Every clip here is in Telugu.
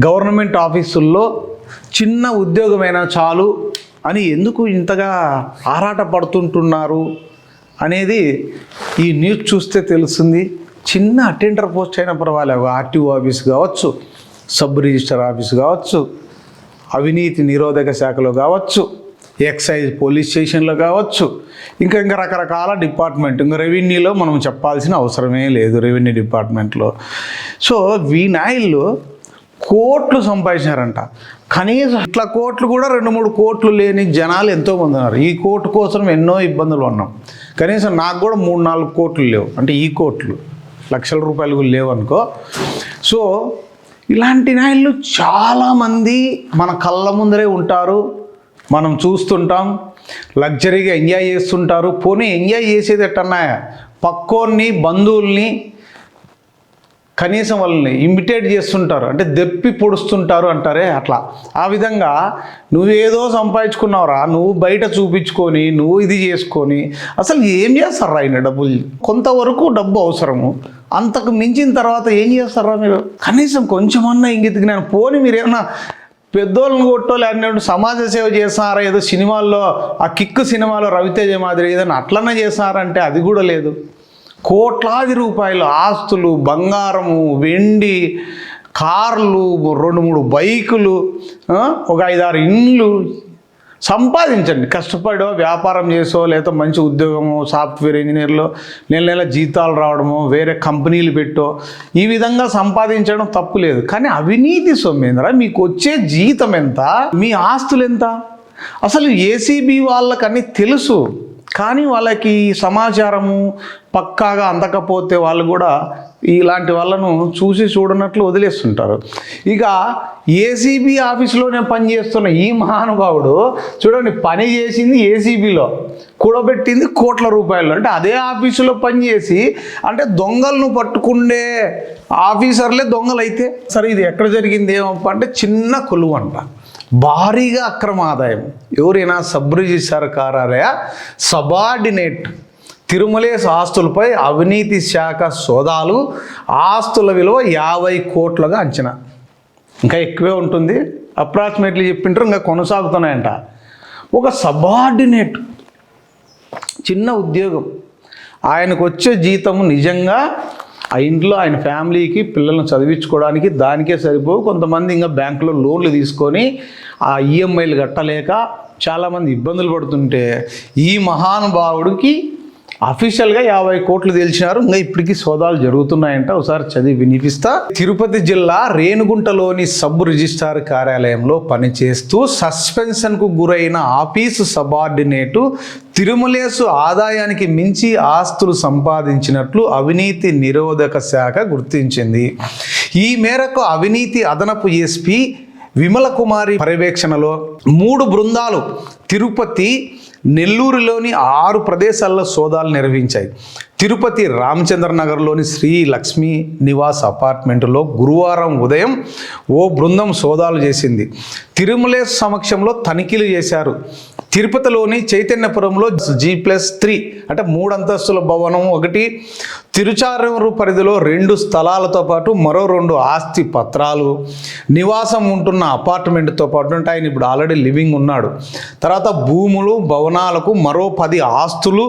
గవర్నమెంట్ ఆఫీసుల్లో చిన్న ఉద్యోగమైనా చాలు అని ఎందుకు ఇంతగా ఆరాట పడుతుంటున్నారు అనేది ఈ న్యూస్ చూస్తే తెలుస్తుంది. చిన్న అటెండర్ పోస్ట్ అయినా పర్వాలేదు, ఆర్టీఓ ఆఫీస్ కావచ్చు, సబ్ రిజిస్టర్ ఆఫీస్ కావచ్చు, అవినీతి నిరోధక శాఖలో కావచ్చు, ఎక్సైజ్ పోలీస్ స్టేషన్లో కావచ్చు, ఇంకా రకరకాల డిపార్ట్మెంట్, ఇంకా రెవెన్యూలో మనం చెప్పాల్సిన అవసరమే లేదు. రెవెన్యూ డిపార్ట్మెంట్లో సో వీనాయిళ్ళు కోట్లు సంపాదించారంట. కనీసం ఇట్లా కోట్లు కూడా 2-3 కోట్లు లేని జనాలు ఎంతోమంది ఉన్నారు. ఈ కోర్టు కోసం ఎన్నో ఇబ్బందులు ఉన్నాం. కనీసం నాకు కూడా 3-4 కోట్లు లేవు, అంటే ఈ కోట్లు లక్షల రూపాయలు కూడా లేవు అనుకో. సో ఇలాంటి నాయళ్ళు చాలామంది మన కళ్ళ ముందరే ఉంటారు, మనం చూస్తుంటాం, లగ్జరీగా ఎంజాయ్ చేస్తుంటారు. పోనీ ఎంజాయ్ చేసేది ఎట్టన్నా పక్కోన్ని బంధువుల్ని కనీసం వాళ్ళని ఇమిటేట్ చేస్తుంటారు, అంటే దెప్పి పొడుస్తుంటారు అంటారే అట్లా. ఆ విధంగా నువ్వేదో సంపాదించుకున్నావురా, నువ్వు బయట చూపించుకొని నువ్వు ఇది చేసుకొని అసలు ఏం చేస్తారా ఆయన డబ్బులు? కొంతవరకు డబ్బు అవసరము, అంతకు మించిన తర్వాత ఏం చేస్తారా మీరు? కనీసం కొంచెమన్నా ఇంగితికి నేను పోని మీరు ఏమన్నా పెద్దోళ్ళని కొట్టోళ్ళు అన్నట్టు సమాజ సేవ చేస్తున్నారా? ఏదో సినిమాల్లో ఆ కిక్కు సినిమాలో రవితేజ మాదిరి ఏదైనా అట్లన్నా చేస్తున్నారంటే అది కూడా లేదు. కోట్లాది రూపాయలు ఆస్తులు, బంగారము, వెండి, కార్లు, 2-3 బైకులు, ఒక 5-6 ఇండ్లు సంపాదించండి. కష్టపడో వ్యాపారం చేసో లేదా మంచి ఉద్యోగము, సాఫ్ట్వేర్ ఇంజనీర్లో నెల జీతాలు రావడము, వేరే కంపెనీలు పెట్టో ఈ విధంగా సంపాదించడం తప్పు లేదు. కానీ అవినీతి సొమ్మేంద్ర, మీకు వచ్చే జీతం ఎంత, మీ ఆస్తులు ఎంత? అసలు ఏసీబీ వాళ్ళకన్నీ తెలుసు, కానీ వాళ్ళకి సమాచారము పక్కాగా అందకపోతే వాళ్ళు కూడా ఇలాంటి వాళ్ళను చూసి చూడనట్లు వదిలేస్తుంటారు. ఇక ఏసీబీ ఆఫీసులోనే పనిచేస్తున్న ఈ మహానుభావుడు చూడండి, పని చేసింది ఏసీబీలో, కూడబెట్టింది కోట్ల రూపాయలు. అంటే అదే ఆఫీసులో పనిచేసి అంటే దొంగలను పట్టుకుండే ఆఫీసర్లే దొంగలు అయితే. సరే ఇది ఎక్కడ జరిగింది ఏమప్ప అంటే చిన్న కొలువు అంట, భారీగా అక్రమ ఆదాయం. ఎవరైనా సబ్ రిజిస్ట్రార్ కార్యాలయ సబార్డినేట్ తిరుమలేశ్ ఆస్తులపై అవినీతి శాఖ సోదాలు, ఆస్తుల విలువ 50 కోట్లుగా అంచనా. ఇంకా ఎక్కువే ఉంటుంది, అప్రాక్సిమేట్లీ చెప్పింటారు, ఇంకా కొనసాగుతున్నాయంట. ఒక సబార్డినేట్, చిన్న ఉద్యోగం, ఆయనకు వచ్చే జీతము నిజంగా ఆ ఇంట్లో ఆయన ఫ్యామిలీకి పిల్లలను చదివించుకోవడానికి దానికే సరిపోవు. కొంతమంది ఇంకా బ్యాంకులో లోన్లు తీసుకొని ఆ ఈఎంఐలు కట్టలేక చాలామంది ఇబ్బందులు పడుతుంటే ఈ మహానుభావుడికి అఫీషియల్గా 50 కోట్లు తెలిసినారు. ఇంకా ఇప్పటికీ సోదాలు జరుగుతున్నాయంట. ఒకసారి చదివి వినిపిస్తా. తిరుపతి జిల్లా రేణుగుంటలోని సబ్ రిజిస్ట్రార్ కార్యాలయంలో పనిచేస్తూ సస్పెన్షన్కు గురైన ఆఫీసు సబార్డినేటు తిరుమలేశు ఆదాయానికి మించి ఆస్తులు సంపాదించినట్లు అవినీతి నిరోధక శాఖ గుర్తించింది. ఈ మేరకు అవినీతి అదనపు ఎస్పీ విమల కుమారి పర్యవేక్షణలో 3 బృందాలు తిరుపతి, నెల్లూరులోని 6 ప్రదేశాల్లో సోదాలు నిర్వహించాయి. తిరుపతి రామచంద్ర నగర్లోని శ్రీ లక్ష్మీ నివాస్ అపార్ట్మెంటులో గురువారం ఉదయం ఓ బృందం సోదాలు చేసింది. తిరుమలేశ్ సమక్షంలో తనిఖీలు చేశారు. తిరుపతిలోని చైతన్యపురంలో G+3 అంటే 3 అంతస్తుల భవనం ఒకటి, తిరుచానూరు పరిధిలో 2 స్థలాలతో పాటు మరో 2 ఆస్తి పత్రాలు, నివాసం ఉంటున్న అపార్ట్మెంట్తో పాటు అంటే ఆయన ఇప్పుడు ఆల్రెడీ లివింగ్ ఉన్నాడు, తర్వాత భూములు, భవనాలకు మరో 10 ఆస్తులు,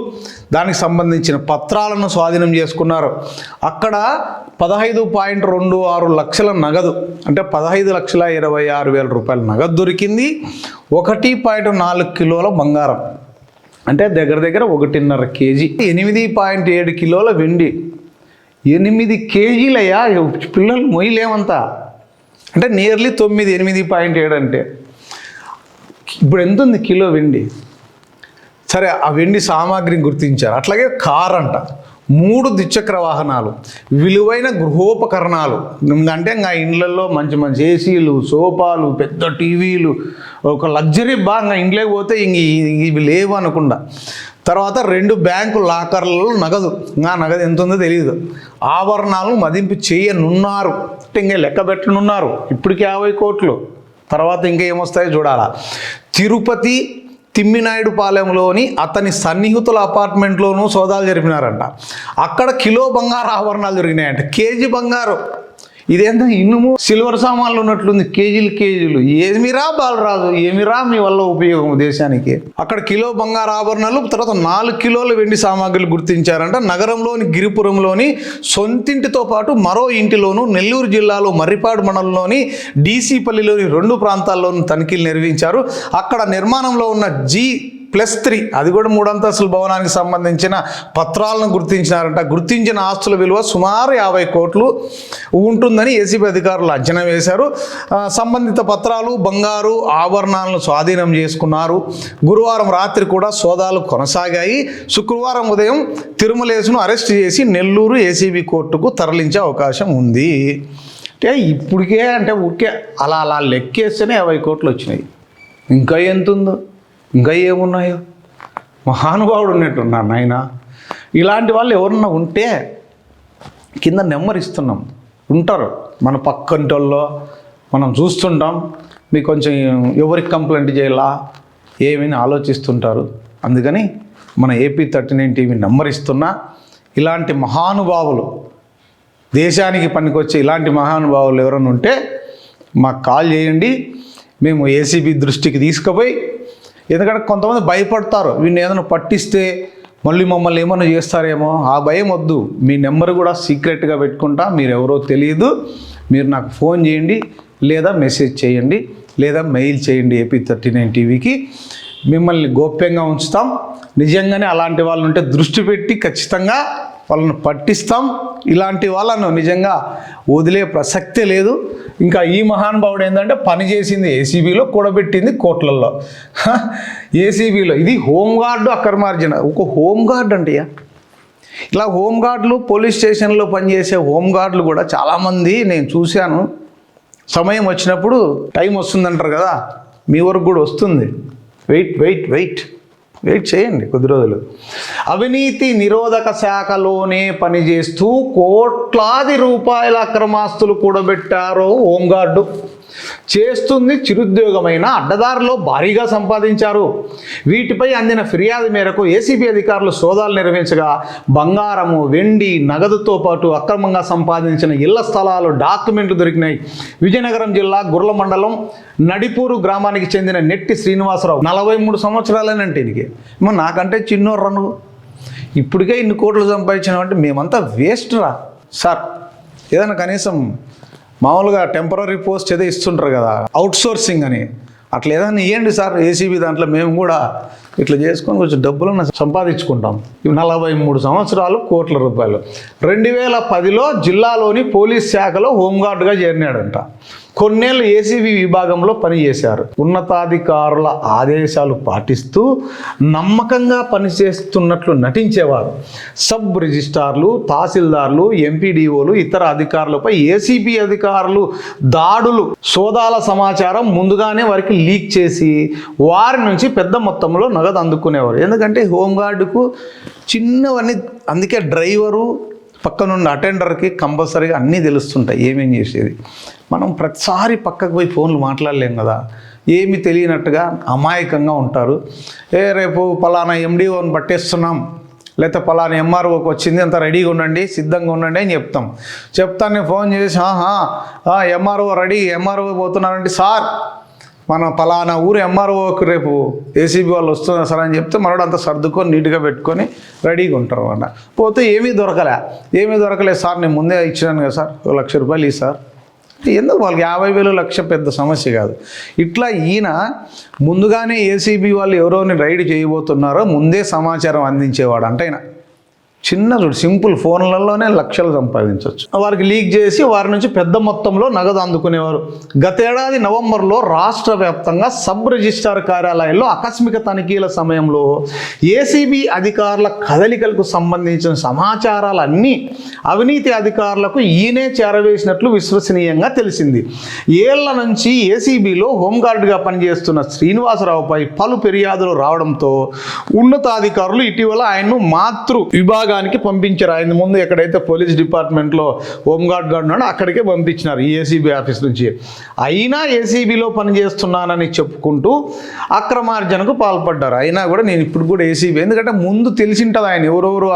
దానికి సంబంధించిన పత్రాలను స్వాధీనం చేసుకున్నారు. అక్కడ 15.26 లక్షల నగదు అంటే 15,26,000 రూపాయల నగదు దొరికింది. 1.4 కిలోల బంగారం అంటే దగ్గర 1.5 కేజీ, 8.7 కిలోల వెండి, 8 కేజీలయ్యా. పిల్లలు మొయ్యలేమంతా అంటే నియర్లీ 9, 8.7 అంటే ఇప్పుడు ఎంత ఉంది కిలో వెండి? సరే, ఆ వెండి సామాగ్రిని గుర్తించారు. అట్లాగే కార్ అంట, 3 ద్విచక్ర వాహనాలు, విలువైన గృహోపకరణాలు అంటే ఇంకా ఇండ్లలో మంచి మంచి ఏసీలు, సోఫాలు, పెద్ద టీవీలు, ఒక లగ్జరీ బాగా ఇంట్లోకి పోతే ఇవి లేవు అనకుండా. తర్వాత 2 బ్యాంకు లాకర్లలో నగదు, ఇంకా నగదు ఎంత ఉందో తెలియదు. ఆభరణాలను మదింపు చేయనున్నారు అంటే ఇంకా లెక్క పెట్టనున్నారు. ఇప్పటికి 50 కోట్లు, తర్వాత ఇంకా ఏమొస్తాయో చూడాలా. తిరుపతి తిమ్మినాయుడు పాలెంలోని అతని సన్నిహితుల అపార్ట్మెంట్లోనూ సోదాలు జరిపినారంట. అక్కడ కిలో బంగారు ఆభరణాలు దొరికినాయంట, కేజీ బంగారు. ఇదేంతా ఇనుము సిల్వర్ సామాన్లు ఉన్నట్లుంది, కేజీలు. ఏమిరా బాలరాజు, ఏమిరా మీ వల్ల ఉపయోగం దేశానికి? అక్కడ కిలో బంగారు ఆభరణాలు, తర్వాత 4 కిలోల వెండి సామాగ్రిలు గుర్తించారంట. నగరంలోని గిరిపురంలోని సొంతింటితో పాటు మరో ఇంటిలోను, నెల్లూరు జిల్లాలో మర్రిపాడు మండలంలోని డీసీపల్లిలోని 2 ప్రాంతాల్లోనూ తనిఖీలు నిర్వహించారు. అక్కడ నిర్మాణంలో ఉన్న G+3 అది కూడా 3 అంతస్తుల భవనానికి సంబంధించిన పత్రాలను గుర్తించినారంట. గుర్తించిన ఆస్తుల విలువ సుమారు 50 కోట్లు ఉంటుందని ఏసీబీ అధికారులు అంచనా వేశారు. సంబంధిత పత్రాలు, బంగారు ఆభరణాలను స్వాధీనం చేసుకున్నారు. గురువారం రాత్రి కూడా సోదాలు కొనసాగాయి. శుక్రవారం ఉదయం తిరుమలేసును అరెస్ట్ చేసి నెల్లూరు ఏసీబీ కోర్టుకు తరలించే అవకాశం ఉంది. అంటే ఇప్పటికే అంటే ఊరికే అలా లెక్కేస్తేనే 50 కోట్లు వచ్చినాయి. ఇంకా ఎంత ఉందో, ఇంకా ఏమున్నాయో. మహానుభావుడు ఉన్నట్టున్నారు నాయన. ఇలాంటి వాళ్ళు ఎవరన్నా ఉంటే కింద నెంబర్ ఇస్తున్నాం, ఉంటారు మన పక్కంటోళ్ళలో మనం చూస్తుంటాం. మీకు కొంచెం ఎవరికి కంప్లైంట్ చేయాలా ఏమని ఆలోచిస్తుంటారు. అందుకని మన AP39 టీవీ నెంబర్ ఇస్తున్నా. ఇలాంటి మహానుభావులు, దేశానికి పనికొచ్చే ఇలాంటి మహానుభావులు ఎవరైనా ఉంటే మాకు కాల్ చేయండి. మేము ఏసీబీ దృష్టికి తీసుకుపోయి, ఎందుకంటే కొంతమంది భయపడతారు, వీడిని ఏదైనా పట్టిస్తే మళ్ళీ మమ్మల్ని ఏమన్నా చేస్తారేమో, ఆ భయం వద్దు. మీ నెంబర్ కూడా సీక్రెట్గా పెట్టుకుంటా, మీరు ఎవరో తెలియదు. మీరు నాకు ఫోన్ చేయండి, లేదా మెసేజ్ చేయండి, లేదా మెయిల్ చేయండి AP39 టీవీకి. మిమ్మల్ని గోప్యంగా ఉంచుతాం. నిజంగానే అలాంటి వాళ్ళు ఉంటే దృష్టి పెట్టి ఖచ్చితంగా వాళ్ళను పట్టిస్తాం. ఇలాంటి వాళ్ళను నిజంగా వదిలే ప్రసక్తే లేదు. ఇంకా ఈ మహానుభావుడు ఏంటంటే పని చేసింది ఏసీబీలో, కూడబెట్టింది కోట్లల్లో. ఏసీబీలో ఇది హోంగార్డు అక్రమార్జన. ఒక హోంగార్డు అంటే ఇలా హోంగార్డులు, పోలీస్ స్టేషన్లో పనిచేసే హోంగార్డులు కూడా చాలామంది నేను చూశాను. సమయం వచ్చినప్పుడు టైం వస్తుందంటారు కదా, మీ వరకు కూడా వస్తుంది. వెయిట్ చేయండి కొద్ది రోజులు. అవినీతి నిరోధక శాఖలోనే పనిచేస్తూ కోట్లాది రూపాయల అక్రమాస్తులు కూడబెట్టారో హోంగార్డు. చేస్తుంది చిరుద్యోగమైన అడ్డదారిలో భారీగా సంపాదించారు. వీటిపై అందిన ఫిర్యాదు మేరకు ఏసీబీ అధికారులు సోదాలు నిర్వహించగా బంగారము, వెండి, నగదుతో పాటు అక్రమంగా సంపాదించిన ఇళ్ల స్థలాలు, డాక్యుమెంట్లు దొరికినాయి. విజయనగరం జిల్లా గుర్ల మండలం నడిపూరు గ్రామానికి చెందిన నెట్టి శ్రీనివాసరావు 43 సంవత్సరాలేనంటే ఇదికి నాకంటే చిన్నోర్రా నువ్వు, ఇప్పటికే ఇన్ని కోట్లు సంపాదించినావంటే మేమంతా వేస్ట్ రా సార్. ఏదైనా కనీసం మామూలుగా టెంపరీ పోస్ట్ ఏదో ఇస్తుంటారు కదా, అవుట్సోర్సింగ్ అని, అట్లా ఏదైనా ఇవ్వండి సార్ ఏసీబీ దాంట్లో, మేము కూడా ఇట్లా చేసుకొని కొంచెం డబ్బులను సంపాదించుకుంటాం. ఇవి 43 సంవత్సరాలు, కోట్ల రూపాయలు. 2010లో జిల్లాలోని పోలీస్ శాఖలో హోంగార్డుగా చేరినాడంట. కొన్నేళ్ళు ఏసీబీ విభాగంలో పనిచేశారు. ఉన్నతాధికారుల ఆదేశాలు పాటిస్తూ నమ్మకంగా పనిచేస్తున్నట్లు నటించేవారు. సబ్ రిజిస్ట్రార్లు, తహసీల్దార్లు, ఎంపీడీఓలు, ఇతర అధికారులపై ఏసీబీ అధికారులు దాడులు, సోదాల సమాచారం ముందుగానే వారికి లీక్ చేసి వారి నుంచి పెద్ద మొత్తంలో నగదు అందుకునేవారు. ఎందుకంటే హోంగార్డుకు చిన్నవన్నీ, అందుకే డ్రైవరు పక్కనున్న అటెండర్కి కంపల్సరీగా అన్నీ తెలుస్తుంటాయి ఏమేం చేసేది. మనం ప్రతిసారి పక్కకు పోయి ఫోన్లు మాట్లాడలేం కదా, ఏమి తెలియనట్టుగా అమాయకంగా ఉంటారు. రేపు పలానా ఎండిఓని పట్టేస్తున్నాం, లేకపోతే పలానా ఎంఆర్ఓకి వచ్చింది, అంత రెడీగా ఉండండి, సిద్ధంగా ఉండండి అని చెప్తాను. ఫోన్ చేసి ఎంఆర్ఓ రెడీ, ఎంఆర్ఓ పోతున్నారంటే సార్ మన పలానా ఊరు ఎంఆర్ఓకి రేపు ఏసీబీ వాళ్ళు వస్తున్నారు సార్ అని చెప్తే మనోడు అంతా సర్దుకొని నీట్గా పెట్టుకొని రెడీగా ఉంటారు అన్నమాట. పోతే ఏమీ దొరకలే సార్, నేను ముందే ఇచ్చినాను కదా సార్, 1 లక్ష రూపాయలు ఈ సార్. ఎందుకు వాళ్ళకి 50,000 లక్ష పెద్ద సమస్య కాదు. ఇట్లా ఈయన ముందుగానే ఏసీబీ వాళ్ళు ఎవరోని రైడ్ చేయబోతున్నారో ముందే సమాచారం అందించేవాడు. అంటే ఆయన చిన్న సింపుల్ ఫోన్లలోనే లక్షలు సంపాదించవచ్చు. వారికి లీక్ చేసి వారి నుంచి పెద్ద మొత్తంలో నగదు అందుకునేవారు. గతేడాది నవంబర్లో రాష్ట్ర వ్యాప్తంగా సబ్ రిజిస్ట్రార్ కార్యాలయాల్లో ఆకస్మిక తనిఖీల సమయంలో ఏసీబీ అధికారుల కదలికలకు సంబంధించిన సమాచారాలన్నీ అవినీతి అధికారులకు ఈయనే చేరవేసినట్లు విశ్వసనీయంగా తెలిసింది. ఏళ్ల నుంచి ఏసీబీలో హోంగార్డుగా పనిచేస్తున్న శ్రీనివాసరావుపై పలు ఫిర్యాదులు రావడంతో ఉన్నతాధికారులు ఇటీవల ఆయన్ను మాతృ విభాగానికి దానికి పంపించారు. ఆయన ముందు ఎక్కడైతే పోలీస్ డిపార్ట్మెంట్లో హోంగార్డ్ ఉన్నాడో అక్కడికే పంపించినారు ఈ ఏసీబీ ఆఫీస్ నుంచి. అయినా ఏసీబీలో పనిచేస్తున్నానని చెప్పుకుంటూ అక్రమార్జనకు పాల్పడ్డారు. అయినా కూడా నేను ఇప్పుడు కూడా ఏసీబీ, ఎందుకంటే ముందు తెలిసింటుంది ఆయన ఎవరెవరు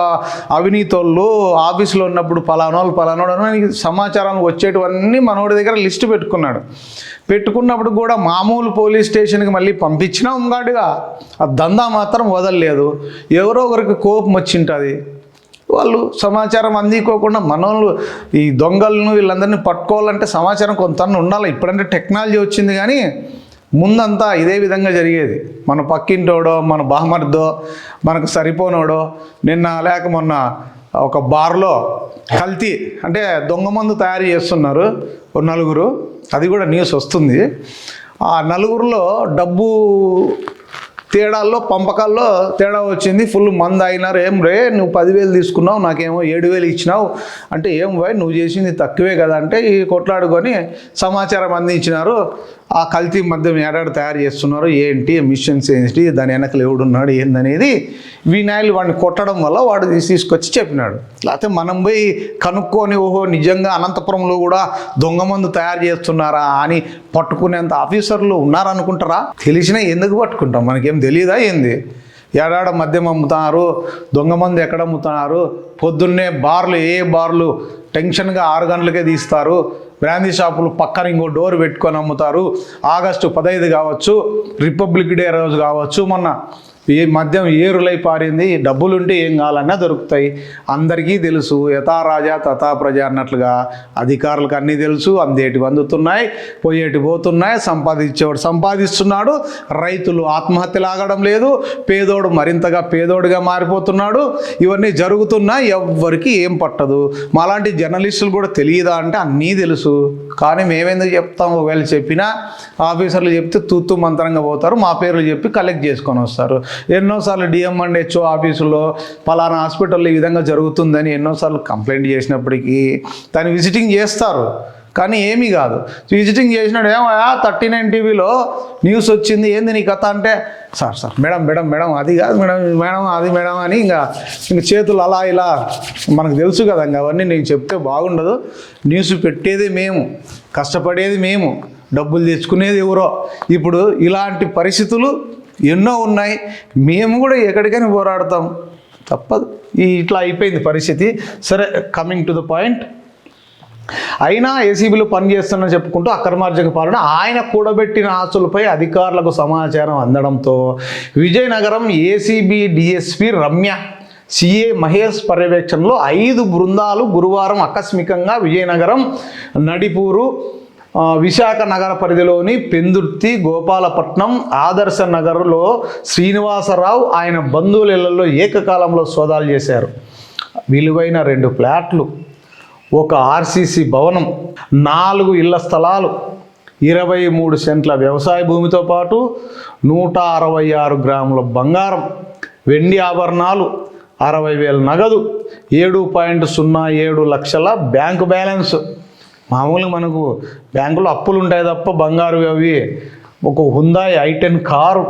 అవినీతోళ్ళు ఆఫీసులో ఉన్నప్పుడు పలానోడు అని సమాచారం వచ్చేటివన్నీ మనోడి దగ్గర లిస్టు పెట్టుకున్నప్పుడు కూడా మామూలు పోలీస్ స్టేషన్కి మళ్ళీ పంపించినా ఉంగాడుగా ఆ దందా మాత్రం వదలలేదు. ఎవరో ఒకరికి కోపం వచ్చింటుంది, వాళ్ళు సమాచారం అందుకోకుండా మనోళ్ళు ఈ దొంగలను వీళ్ళందరినీ పట్టుకోవాలంటే సమాచారం కొంత ఉండాలి. ఇప్పుడంటే టెక్నాలజీ వచ్చింది, కానీ ముందంతా ఇదే విధంగా జరిగేది. మన పక్కింటోడో మన బామర్దో మనకు సరిపోనోడో నిన్న లేక మొన్న ఒక బార్లో కల్తీ అంటే దొంగ మందు తయారు చేస్తున్నారు నలుగురు, అది కూడా న్యూస్ వస్తుంది. ఆ నలుగురిలో డబ్బు తేడాల్లో పంపకాల్లో తేడా వచ్చింది. ఫుల్ మందు అయినారు. ఏం రే నువ్వు 10,000 తీసుకున్నావు, నాకేమో 7,000 ఇచ్చినావు అంటే, ఏం బాయ్ నువ్వు చేసింది తక్కువే కదా అంటే ఈ కొట్లాడుకొని సమాచారం అందించినారు. ఆ కల్తీ మద్యం ఏడాడు తయారు చేస్తున్నారు, ఏంటి మిషన్స్ ఏంటి, దాని వెనకలు ఎవడున్నాడు ఏందనేది వినాయలు వాడిని కొట్టడం వల్ల వాడు తీసుకొచ్చి చెప్పినాడు. లేకపోతే మనం పోయి కనుక్కొని ఓహో నిజంగా అనంతపురంలో కూడా దొంగ మందు తయారు చేస్తున్నారా అని పట్టుకునేంత ఆఫీసర్లు ఉన్నారనుకుంటారా? తెలిసినా ఎందుకు పట్టుకుంటాం? మనకేం తెలియదా ఏంది? ఏడాడ మద్యం అమ్ముతున్నారు, దొంగ మందు ఎక్కడ అమ్ముతున్నారు, పొద్దున్నే బార్లు టెన్షన్గా 6 గంటలకే తీస్తారు, బ్రాందీ షాపులు పక్కన ఇంకో డోర్ పెట్టుకొని అమ్ముతారు. ఆగస్టు 15 కావచ్చు, రిపబ్లిక్ డే రోజు కావచ్చు, మొన్న ఈ మద్యం ఏరులై పారింది, డబ్బులుంటే ఏం కావాలన్నా దొరుకుతాయి. అందరికీ తెలుసు, యథా రాజా తథా ప్రజ అన్నట్లుగా అధికారులకు అన్నీ తెలుసు. అందేటి అందుతున్నాయి, పోయేటి పోతున్నాయి, సంపాదించేవాడు సంపాదిస్తున్నాడు, రైతులు ఆత్మహత్యలు ఆగడం లేదు, పేదోడు మరింతగా పేదోడుగా మారిపోతున్నాడు. ఇవన్నీ జరుగుతున్నాయి, ఎవ్వరికి ఏం పట్టదు. మాలాంటి జర్నలిస్టులు కూడా తెలియదా అంటే అన్నీ తెలుసు, కానీ మేమెందుకు చెప్తాం? ఒకవేళ చెప్పినా ఆఫీసర్లు చెప్తే తూత్తు మంత్రంగా పోతారు, మా పేర్లు చెప్పి కలెక్ట్ చేసుకొని వస్తారు. ఎన్నోసార్లు డిఎం అండ్ హెచ్ఓ ఆఫీసులో పలానా హాస్పిటల్లో ఈ విధంగా జరుగుతుందని ఎన్నోసార్లు కంప్లైంట్ చేసినప్పటికీ దాన్ని విజిటింగ్ చేస్తారు, కానీ ఏమీ కాదు. విజిటింగ్ చేసినాడు, ఏమో 39 టీవీలో న్యూస్ వచ్చింది, ఏంది నీ కథ అంటే, సార్ మేడం అది కాదు మేడం అది మేడం అని ఇంక చేతులు అలా ఇలా మనకు తెలుసు కదా. ఇంక అవన్నీ నేను చెప్తే బాగుండదు. న్యూస్ పెట్టేది మేము, కష్టపడేది మేము, డబ్బులు తెచ్చుకునేది ఎవరో. ఇప్పుడు ఇలాంటి పరిస్థితులు ఎన్నో ఉన్నాయి, మేము కూడా ఎక్కడికైనా పోరాడతాం, తప్పదు. ఇట్లా అయిపోయింది పరిస్థితి. సరే, కమింగ్ టు ద పాయింట్. అయినా ఏసీబీలో పనిచేస్తున్నా చెప్పుకుంటూ అక్రమార్జక పాలన, ఆయన కూడబెట్టిన ఆస్తులపై అధికారులకు సమాచారం అందడంతో Vizianagaram ACB DSP Ramya, CA Mahesh పర్యవేక్షణలో 5 బృందాలు గురువారం ఆకస్మికంగా విజయనగరం, నడిపూరు, విశాఖ నగర పరిధిలోని పెందుర్తి, గోపాలపట్నం, ఆదర్శ నగర్లో శ్రీనివాసరావు ఆయన బంధువుల ఇళ్లలో ఏకకాలంలో సోదాలు చేశారు. విలువైన 2 ఫ్లాట్లు, ఒక ఆర్సీసీ భవనం, 4 ఇళ్ల స్థలాలు, 23 సెంట్ల వ్యవసాయ భూమితో పాటు 166 గ్రాముల బంగారం, వెండి ఆభరణాలు, 60,000 నగదు, 7.07 లక్షల బ్యాంకు బ్యాలెన్స్. మామూలుగా మనకు బ్యాంకులో అప్పులు ఉంటాయి తప్ప బంగారు అవి. ఒక హుందాయ్ i10 కారు,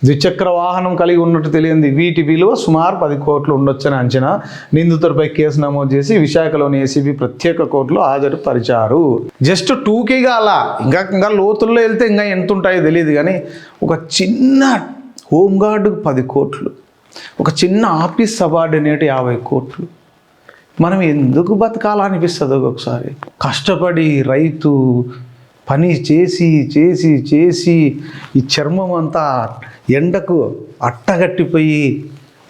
ద్విచక్ర వాహనం కలిగి ఉన్నట్టు తెలియంది. వీటి విలువ సుమారు 10 కోట్లు ఉండొచ్చని అంచనా. నిందితుడిపై కేసు నమోదు చేసి విశాఖలోని ఏసీబీ ప్రత్యేక కోర్టులో హాజరుపరిచారు. జస్ట్ 2Kగా అలా, ఇంకా లోతుల్లో వెళ్తే ఇంకా ఎంత ఉంటాయో తెలియదు, కానీ ఒక చిన్న హోంగార్డుకు 10 కోట్లు, ఒక చిన్న ఆఫీస్ సబార్డినేట్ 50 కోట్లు. మనం ఎందుకు బతకాలనిపిస్తుంది ఒక్కొక్కసారి. కష్టపడి రైతు పని చేసి ఈ చర్మం అంతా ఎండకు అట్టగట్టిపోయి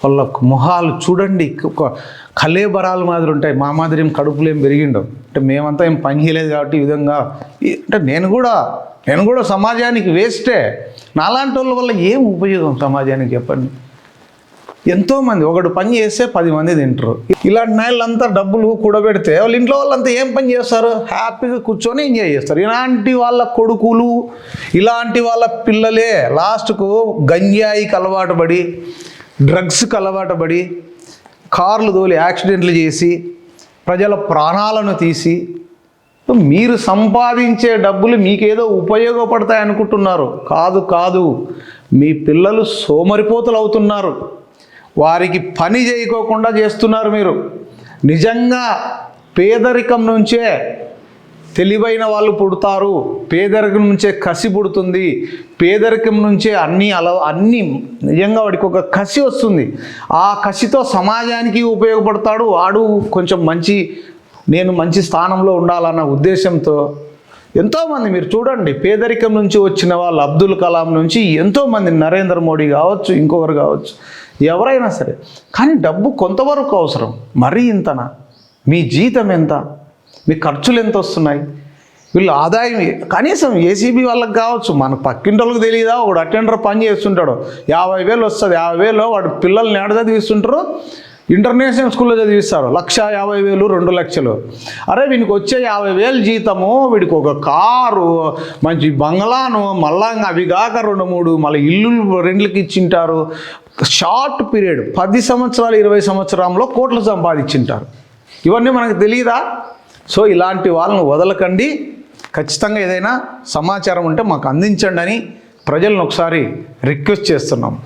వాళ్ళ మొహాలు చూడండి, ఒక కలేబరాల మాదిరి ఉంటాయి. మా మాదిరి ఏం కడుపులు ఏం పెరిగిండవు. అంటే మేమంతా ఏం పని చేయలేదు కాబట్టి ఈ విధంగా. అంటే నేను కూడా సమాజానికి వేస్టే. నాలాంటి వాళ్ళ వల్ల ఏం ఉపయోగం సమాజానికి చెప్పండి? ఎంతోమంది ఒకడు పని చేస్తే 10 మంది తింటారు. ఇలాంటి నాయలంతా డబ్బులు కూడబెడితే వాళ్ళ ఇంట్లో వాళ్ళంతా ఏం పని చేస్తారు? హ్యాపీగా కూర్చొని ఎంజాయ్ చేస్తారు. ఇలాంటి వాళ్ళ కొడుకులు, ఇలాంటి వాళ్ళ పిల్లలే లాస్ట్కు గంజాయికి అలవాటు పడి, డ్రగ్స్కి అలవాటు పడి, కార్లు తోలి యాక్సిడెంట్లు చేసి ప్రజల ప్రాణాలను తీసి, మీరు సంపాదించే డబ్బులు మీకేదో ఉపయోగపడతాయి అనుకుంటున్నారు. కాదు, మీ పిల్లలు సోమరిపోతులు అవుతున్నారు. వారికి పని చేయకోకుండా చేస్తున్నారు మీరు. నిజంగా పేదరికం నుంచే తెలివైన వాళ్ళు పుడతారు, పేదరికం నుంచే కసి పుడుతుంది, పేదరికం నుంచే అన్నీ నిజంగా వాడికి ఒక కసి వస్తుంది. ఆ కసితో సమాజానికి ఉపయోగపడతాడు. వాడు కొంచెం నేను మంచి స్థానంలో ఉండాలన్న ఉద్దేశంతో ఎంతోమంది మీరు చూడండి, పేదరికం నుంచి వచ్చిన వాళ్ళు అబ్దుల్ కలాం నుంచి ఎంతోమంది, నరేంద్ర మోడీ కావచ్చు, ఇంకొకరు కావచ్చు, ఎవరైనా సరే. కానీ డబ్బు కొంతవరకు అవసరం, మరీ ఇంతనా? మీ జీతం ఎంత, మీ ఖర్చులు ఎంత వస్తున్నాయి, వీళ్ళు ఆదాయం కనీసం ఏసీబీ వాళ్ళకి కావచ్చు, మన పక్కింటి వాళ్ళకి తెలియదా? ఒకడు అటెండర్ పని చేస్తుంటాడు, 50,000 వస్తుంది, 50,000 వాడు పిల్లల్ని ఏడ చదివిస్తుంటారు, ఇంటర్నేషనల్ స్కూల్లో చదివిస్తారు, 1,50,000 2 లక్షలు. అరే వీనికి వచ్చే 50,000 జీతము, వీడికి ఒక కారు, మంచి బంగ్లాను, మళ్ళా అవి కాక 2-3 మళ్ళీ ఇల్లు రెంట్లకి ఇచ్చింటారు. షార్ట్ పీరియడ్ 10 సంవత్సరాలు 20 సంవత్సరంలో కోట్లు సంపాదించింటారు. ఇవన్నీ మనకు తెలియదా? సో ఇలాంటి వాళ్ళని వదలకండి. ఖచ్చితంగా ఏదైనా సమాచారం ఉంటే మాకు అందించండి అని ప్రజలను ఒకసారి రిక్వెస్ట్ చేస్తున్నాం.